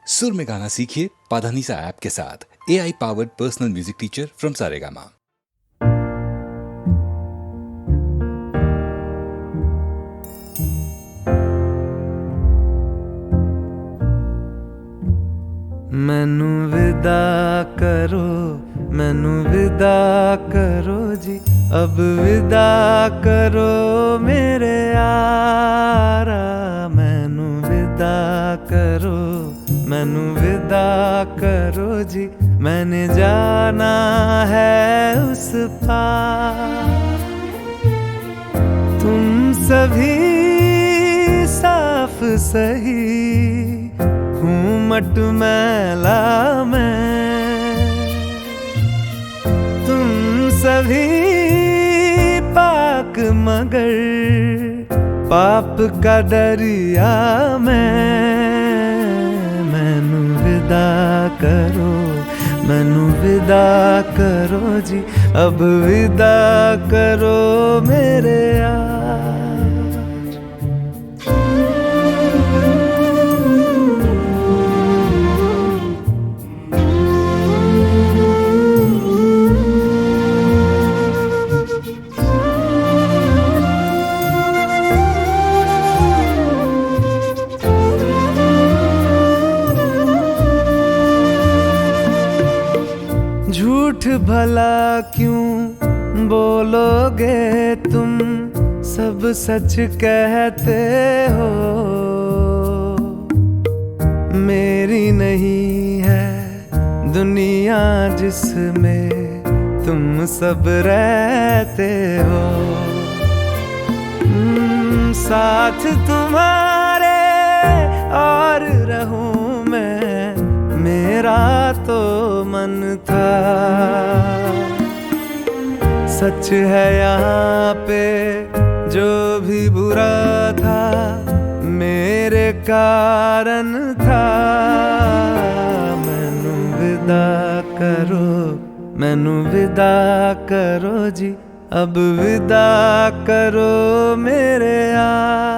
सुर में गाना सीखिए पाधानीसा ऐप के साथ। AI powered personal music teacher from Saregama. मैनू विदा करो, मैनू विदा करो जी, अब विदा करो मेरे यारा। मैनू विदा करो, मैनू विदा करो जी, मैंने जाना है उस पार। तुम सभी साफ सही हूँ मटमैला मैं, तुम सभी पाक मगर पाप का दरिया मैं। मैनू विदा करो, मैनू विदा करो जी, अब विदा करो मेरे यार। झूठ भला क्यों बोलोगे तुम, सब सच कहते हो। मेरी नहीं है दुनिया जिसमें तुम सब रहते हो। साथ तुम्हारे और रहूं मैं, मेरा तो मन था। सच है यहाँ पे जो भी बुरा था, मेरे कारण था। मैनू विदा करो, मैनू विदा करो जी, अब विदा करो मेरे यार।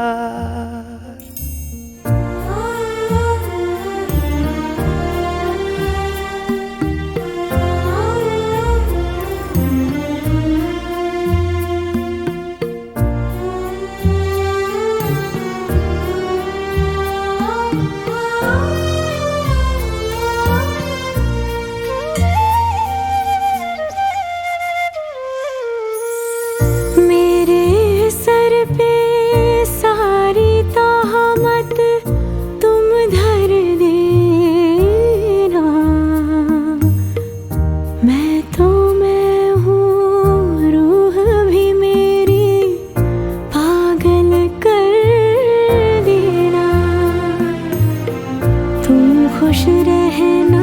खुश रहना,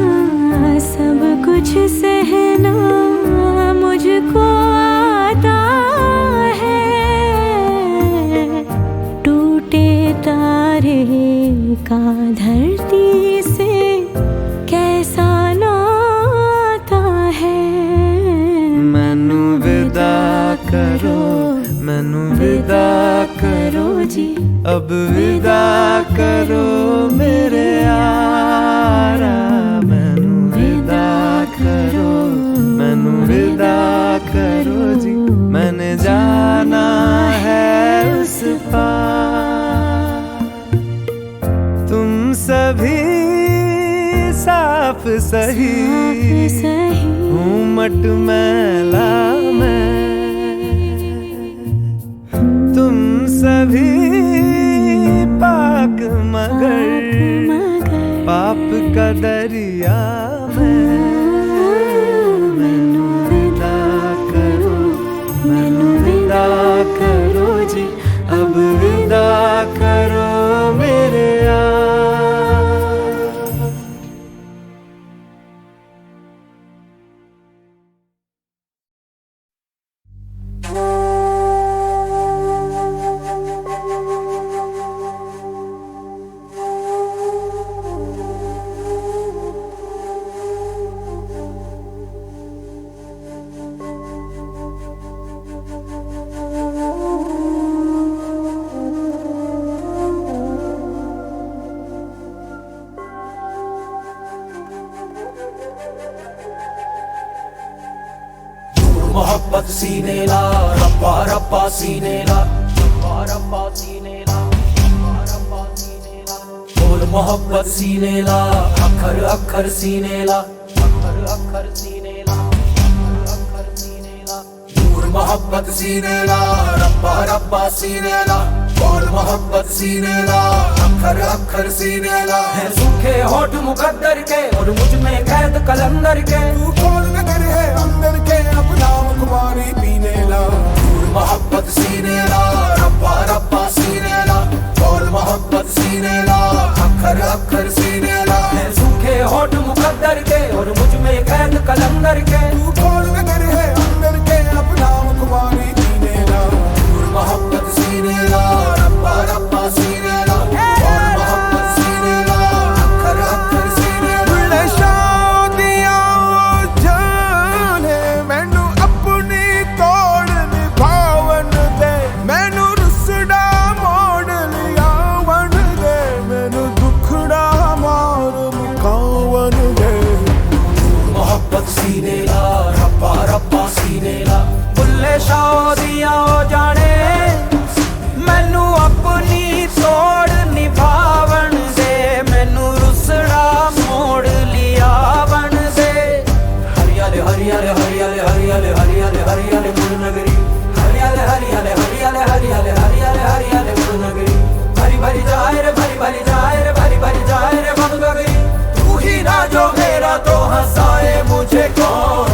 सब कुछ सहना मुझको आता है। टूटे तारे का धरती से कैसा नाता है। मैनू विदा करो, मैनू विदा करो जी, अब विदा करो मेरे यारा। मैनू विदा करो, मैनू विदा करो जी, मैंने जाना है उस पार। तुम सभी साफ सही हूँ मटमैला मैं, तुम सभी पाक मगर पाप का दरिया मैं। मैनू विदा करो, मैनू विदा करो जी, अब विदा करो मेरे यार। मोहब्बत सीने ला, रब्बा रब्बा सीने ला, रब्बा रब्बा सीने ला, रब्बा रब्बा सीने ला। बोल मोहब्बत सीने ला, अखर अखर सीने ला, अखर अखर सीने ला, अखर अखर सीने ला। नूर मोहब्बत सीने ला, रब्बा रब्बा सीने ला। बोल मोहब्बत सीने ला, अखर अखर सीने ला। है सूखे होठ मुकद्दर के और मुझ में कैद कलंदर के। तू कौन नगर है अंदर के, अपना मुखबारी पीने ला। नूर मोहब्बत सीने ला, रब्बा रब्बा सीने ला। बोल मोहब्बत सीने ला, अखर अखर सीने ला। है सूखे होठ मुकद्दर के और मुझ में कैद कलंदर के। तू कौन नगर है अंदर के, अपना मुखबारी पीने ला। नूर मोहब्बत सीने ला, रब्बा रब्बा सीने ला। बोल मोहब्बत सीने ला, अखर अखर सीने ला। शादियां जाने मैनू अपनी तोड़ निभावन दे। मैनू रुसड़ा मोड़ लिया वन दे। मैनू दुखड़ा मार मुकावन दे। मोहब्बत सीने ला, रब्बा रब्बा सीने ला। बुल्ले शादियां जाने मैनू अपनी तोड़ निभावन दे। मैनू रुसड़ा मोड़ लिया वन दे। हरियाले हरियाले हरियाले हरियाले हरियाले हरियाले मुड़ नगरी। हरियाले हरियाले हरियाले हरियाले हरियाले हरियाले मुड़ नगरी। भरी भरी जाए रे भरी भरी जाए रे भरी भरी जाए रे बंद गगरी। तू ही ना जो मेरा तो हंसाए मुझे कौन।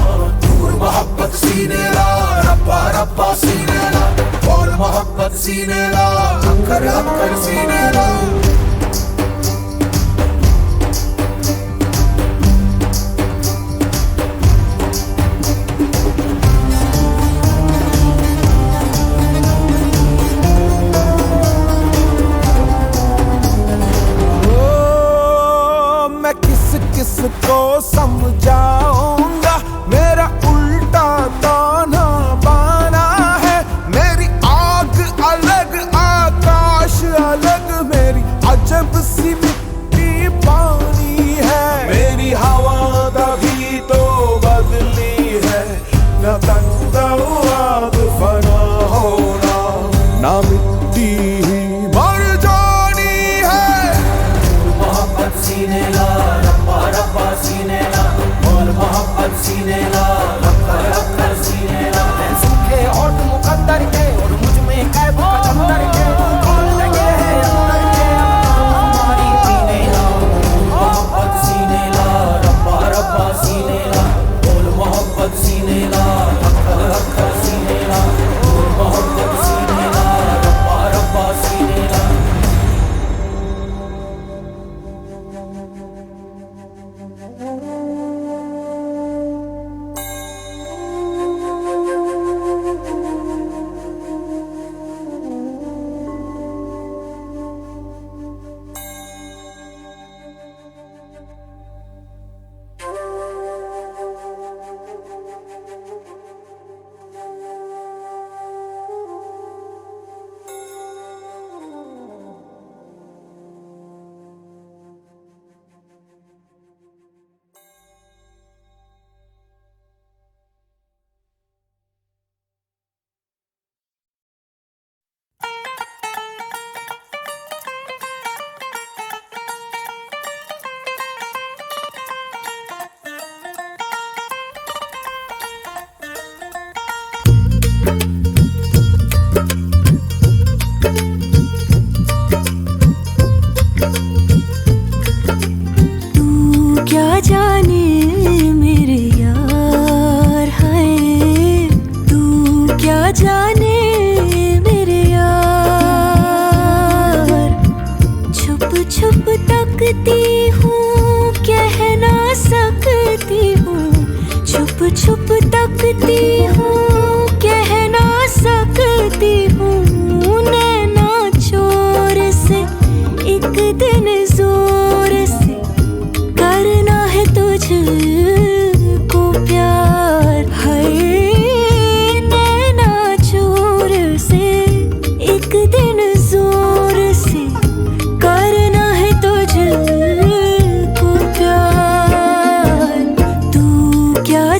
दूर मोहब्बत सीने ला, रब्बा रब्बा सीने ला। बोल मोहब्बत सीने ला, अखर अखर सीने ला। मैं किस किस को समझाऊंगा, मेरा उल्टा ताना बाना है। मेरी आग अलग आकाश अलग, मेरी अजब सी मिट्टी पानी है। मेरी हवा तभी तो बदली है, न तंदा आग फना होना, ना मिट्टी ही मर जानी है। मोहब्बत सीने ला, रब्बा रब्बा सीने ला। बोल मोहब्बत सीने ला, अखर अखर सीने ला। है सूखे होठ मुकद्दर के और मुझ में कैद कलंदर के। कौन लगे है अंदर के, अपना हमारी पीने ला। मोहब्बत सीने ला, रब्बा रब्बा सीने ला। बोल मोहब्बत सीने ला, अखर अखर सीने ला। बोल मोहब्बत सीने ला, रब्बा रब्बा सीने ला।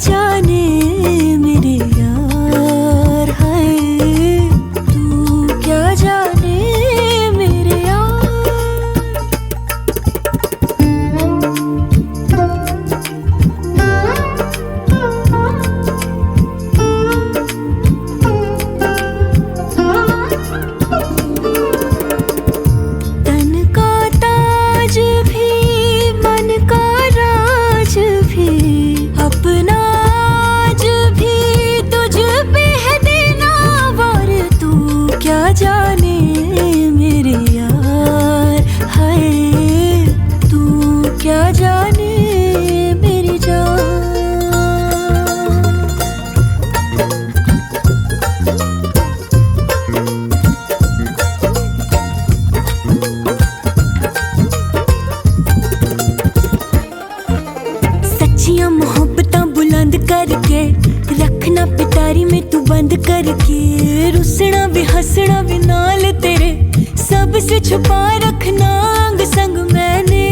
जाने मेरे यार। बारी में तू बंद करके, रुसना भी हंसना भी नाल तेरे, सबसे छुपा रखना अंग संग मैंने।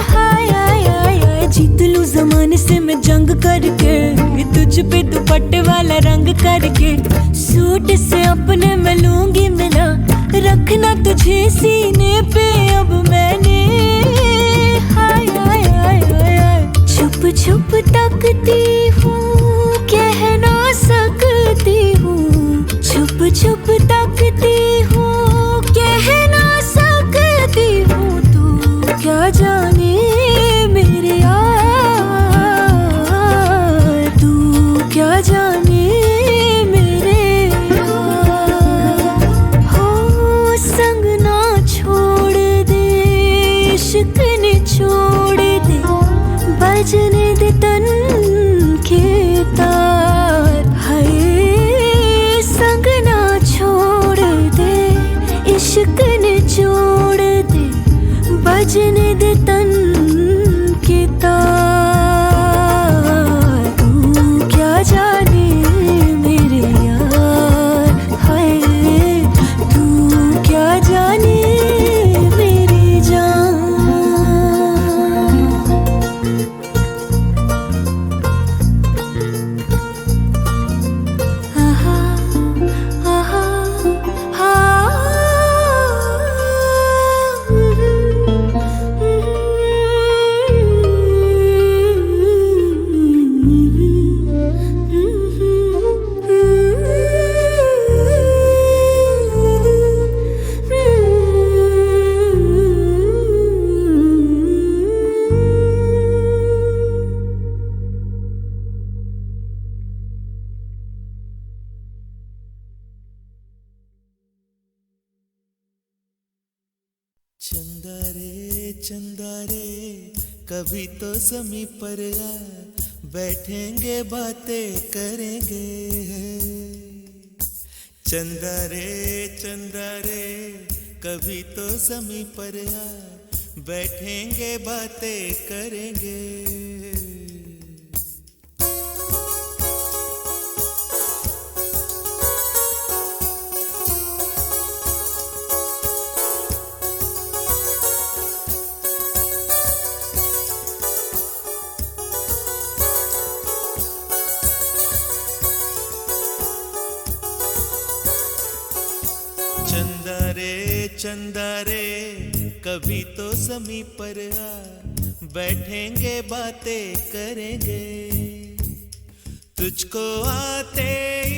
हाय हाय हाय हाय जीत लूं जमाने से मैं जंग करके, तुझ पे दुपट्टे वाला रंग करके, सूट से अपने मैं लूंगी मिला, रखना तुझे सीने पे अब मैंने। हाय हाय हाय हाय हाय छुप छुप तकती हूँ, कह ना सकती हूँ, छुप छुप तकती हूँ, कह ना सकती हूँ, तू क्या जाने मेरे यार, तू क्या जाने मेरे यार। हो संग ना छोड़ दे, इश्क ने छोड़ दे, बजने दे तन के तार। हाय संग ना छोड़ दे, इश्क ने छोड़ दे, बजने दे तन के तार। तू क्या जाने मेरे यार, हाय तू क्या जाने मेरी जान। आहा आहा चंदा रे कभी तो ज़मीं पर आ, बैठेंगे बातें करेंगे। चंदा रे कभी तो ज़मीं पर आ, बैठेंगे बातें करेंगे। चंदा रे कभी तो ज़मीं पर आ, बैठेंगे बातें करेंगे। तुझको आते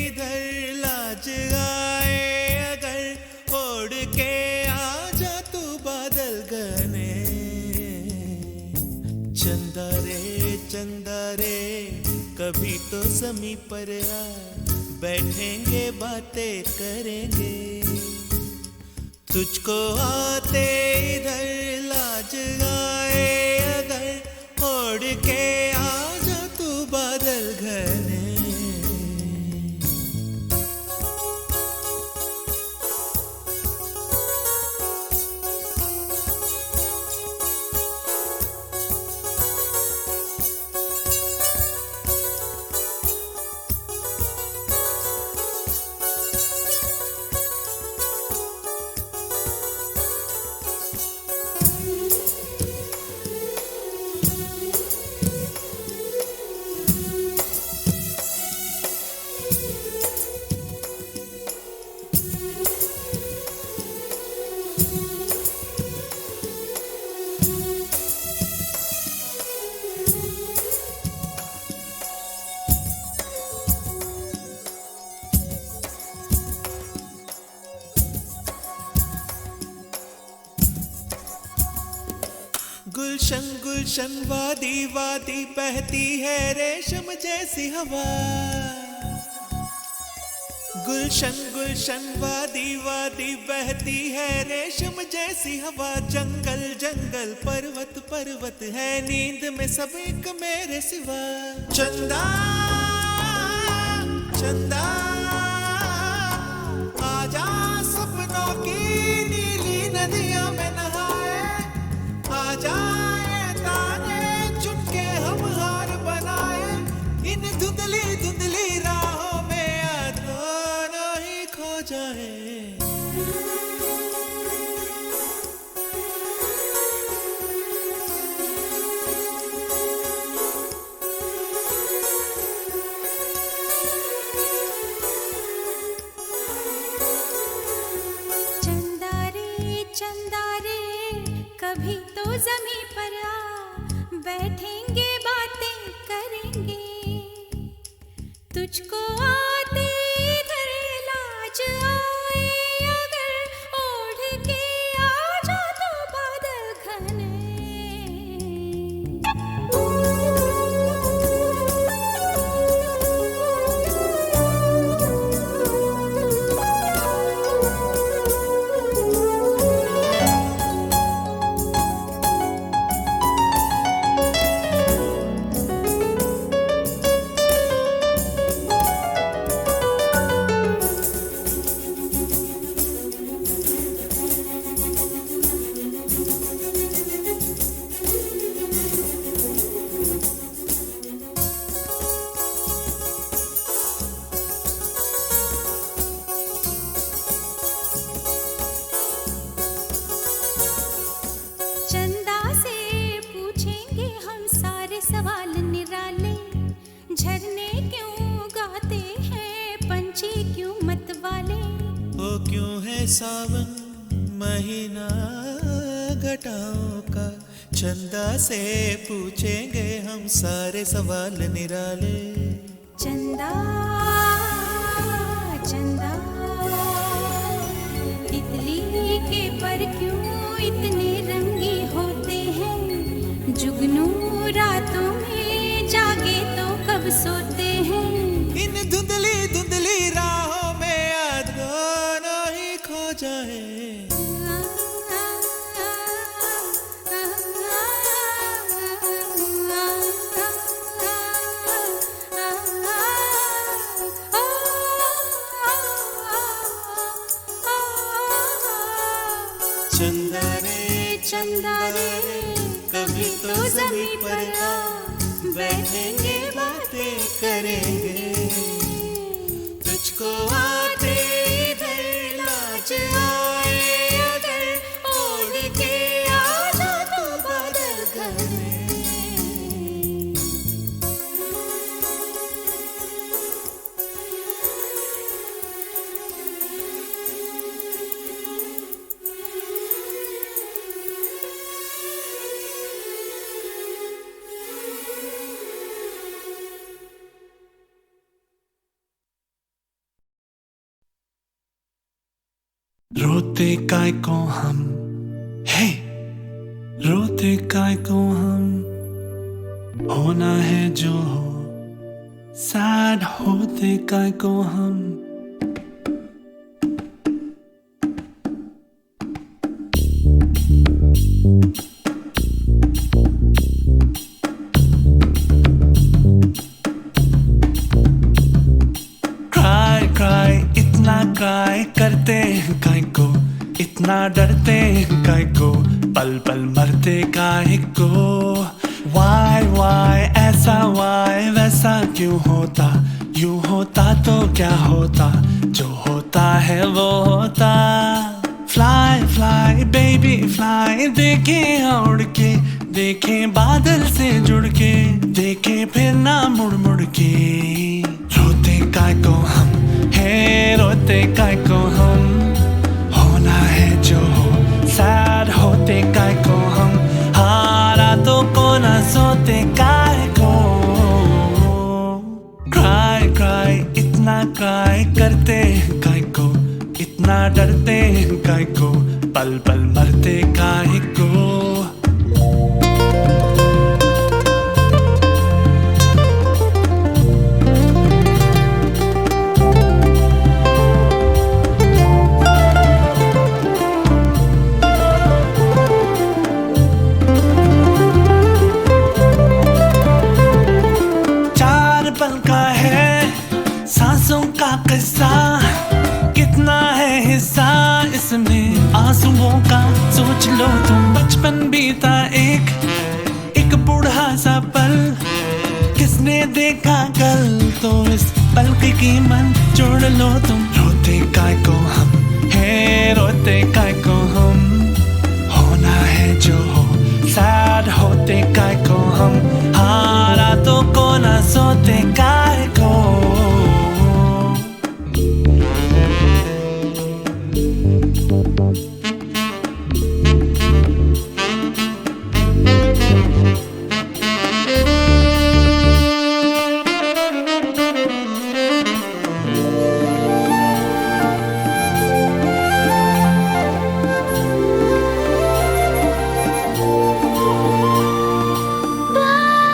इधर लाज आए अगर, ओढ़ के आ जा तू बादल घने। चंदा रे कभी तो ज़मीं पर आ, बैठेंगे बातें करेंगे। तुझको आते इधर लाज आए अगर, ओढ़ के आ जा तू बादल घने। गुलशन गुलशन वादी वादी बहती है रेशम जैसी हवा। गुलशन गुलशन वादी वादी बहती है रेशम जैसी हवा। जंगल जंगल पर्वत पर्वत है नींद में सब एक मेरे सिवा। चंदा चंदा आजा सपनों की नीली नदियों में नहाए। आजा ये तारे चुन के हम हार बनाए इन धुंधली धुंधली राहों सावन महीना घटाओं का, चंदा से पूछेंगे हम सारे सवाल निराले। चंदा चंदा तितली के पर क्यों इतने रंगी होते हैं, जुगनू रातों में जागे तो कब सोते हैं। इन धुंधली धुंधली राहों में याद दोनों ही खो जाए। चंदा रे चंदा रे कभी तो जमीन पर आ, बैठेंगे बातें करेंगे, तुझको आते इधर लाज आए अगर, ओढ़ के आ जा तू बादल घर में। रोते काय को हम, हे रोते काय को हम, होना है जो हो, सैड होते काय को हम। क्राई क्राई इतना क्राई करते हैं काय को, इतना डरते हैं काय को, पल पल मरते काय को। वाई ऐसा वाई वैसा क्यों होता, यूं होता तो क्या होता, जो होता है वो होता। फ्लाई फ्लाई बेबी फ्लाई, देखे उड़ के, देखे बादल से जुड़ के, देखे फिर ना मुड़ मुड़ के। रोते काय को हम, हे रोते काय को हम, होना है जो हो, सैड होते काय को हम, हारा तो को ना सोते काय को। क्राई क्राई इतना क्राई करते हैं काय को, इतना डरते हैं काय को, पल पल मरते काय को। सांसों का किस्सा कितना है हिस्सा इसमें आंसुओं का, सोच लो तुम बचपन बीता एक बूढ़ा सा पल, किसने देखा कल, तो इस पल की कीमत जोड़ लो तुम। रोते काय को हम, हे रोते काय को हम, होना है जो हो, सैड होते काय को हम, हारा तो को ना सोते काय को। बादल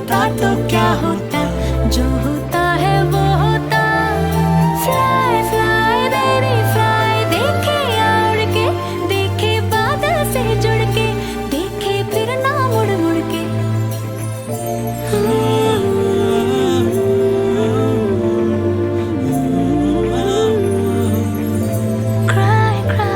होता तो क्या होता, जो होता है वो होता। फ्लाई फ्लाई बेबी फ्लाई, देखे उड़ के, देखे बादल से जुड़ के, देखे फिर ना मुड़ मुड़ के। Cry, cry.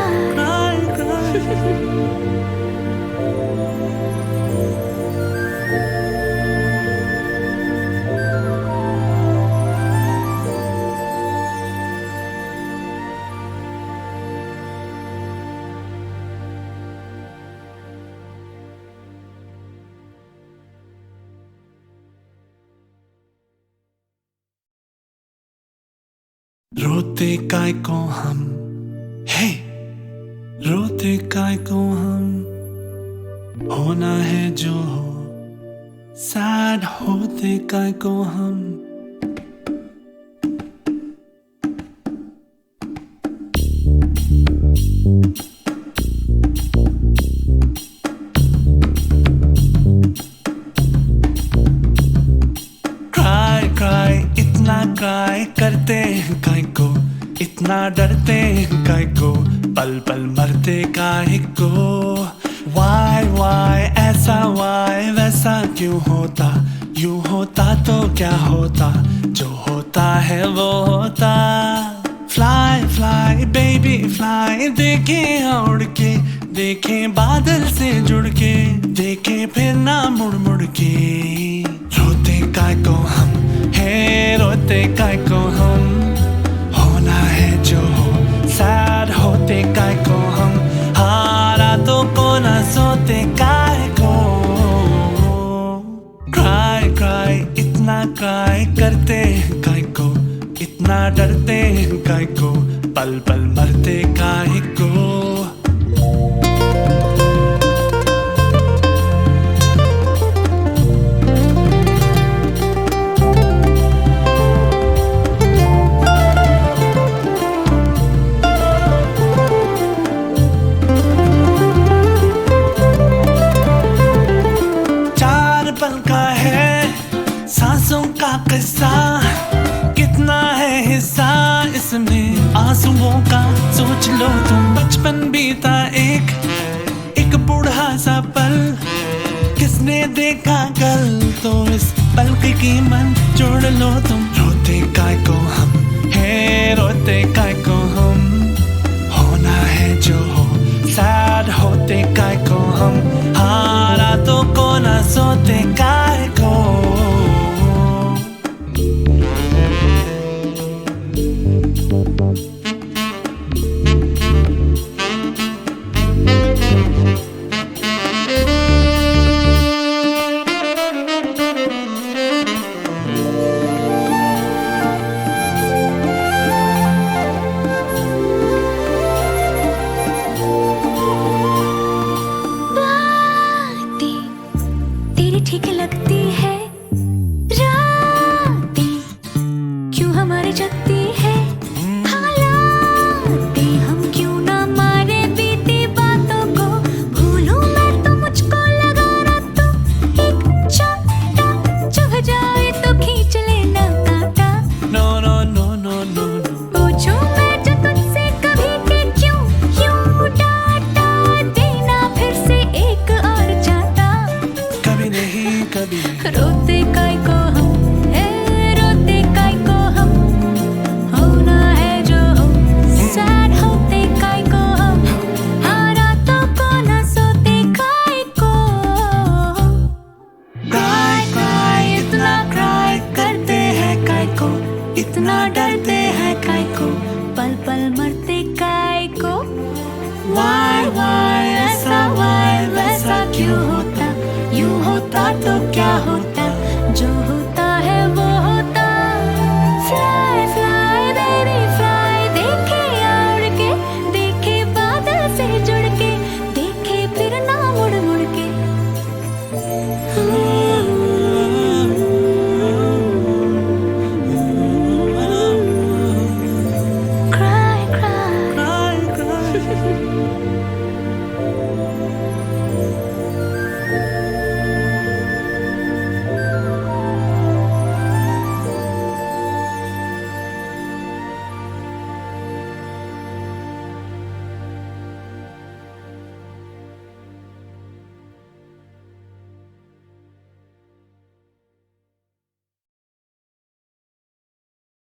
रोते काय को हम, हे रोते काय को हम, होना है जो हो, सैड होते काय को हम। क्राई क्राई इतना क्राई करते हैं काय को, इतना डरते हैं काय को, पल पल मरते काय को। वाई ऐसा वाई वैसा क्यों होता, यूं होता तो क्या होता, जो होता है वो होता। फ्लाई फ्लाई बेबी फ्लाई, देखे उड़ के, देखे बादल से जुड़ के, देखे फिर ना मुड़ मुड़ के। रोते काय को हम, हे रोते काय को हम, होना है जो हो, सैड होते काय को हम, हारा तो को ना सोते काय को। क्राई क्राई इतना क्राई करते हैं काय को, इतना डरते हैं काय को, पल पल मरते काय को। सांसों का किस्सा, कितना है हिस्सा इसमें आंसुओं का। सोच लो तुम, बचपन बीता एक बूढ़ा सा पल, किसने देखा कल, तो इस पल की कीमत जोड़ लो तुम। रोते काय को हम, हे रोते काय को हम, होना है जो हो, सैड होते काय को हम, हारा तो को ना सोते काय को। ठीक लगती है रातें, क्यों हमारी जगती है हालातें, हम क्यों ना मारे बीती बातों को, भूलूं मैं तो मुझको लगा रातों, एक चाटा चुभ जाए तो खींच लेना कांटा। No no no no no no, पूछूं मैं जो तुझसे कभी कि क्यों यूं डांटा देना फिर से एक और चाटा। कभी नहीं कभी रोते काय को हम, रोते काय को हम, होना है जो हो, सैड होते काय को हम, हारा तो को ना सोते काय को। क्राई क्राई इतना क्राई करते हैं काय को, इतना डरते हैं काय को, पल पल मरते काय को। वाई ऐसा वाई वैसा क्यों होता, यूं होता तो क्या होता, जो होता